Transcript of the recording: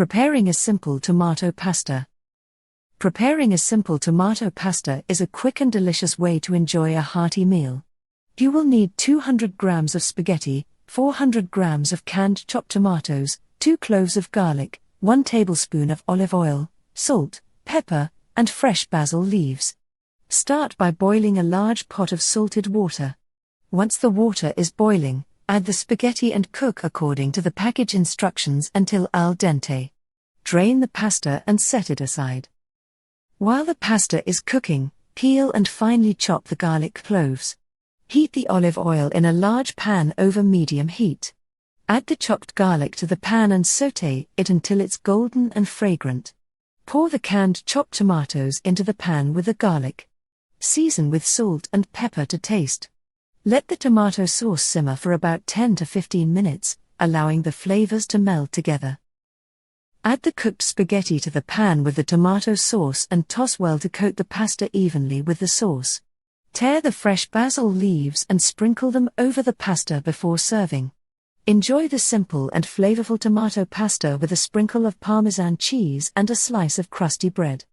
Preparing a simple tomato pasta. Preparing a simple tomato pasta is a quick and delicious way to enjoy a hearty meal. You will need 200 grams of spaghetti, 400 grams of canned chopped tomatoes, 2 cloves of garlic, 1 tablespoon of olive oil, salt, pepper, and fresh basil leaves. Start by boiling a large pot of salted water. Once the water is boiling, add the spaghetti and cook according to the package instructions until al dente. Drain the pasta and set it aside. While the pasta is cooking, peel and finely chop the garlic cloves. Heat the olive oil in a large pan over medium heat. Add the chopped garlic to the pan and sauté it until it's golden and fragrant. Pour the canned chopped tomatoes into the pan with the garlic. Season with salt and pepper to taste. Let the tomato sauce simmer for about 10 to 15 minutes, allowing the flavors to meld together. Add the cooked spaghetti to the pan with the tomato sauce and toss well to coat the pasta evenly with the sauce. Tear the fresh basil leaves and sprinkle them over the pasta before serving. Enjoy the simple and flavorful tomato pasta with a sprinkle of Parmesan cheese and a slice of crusty bread.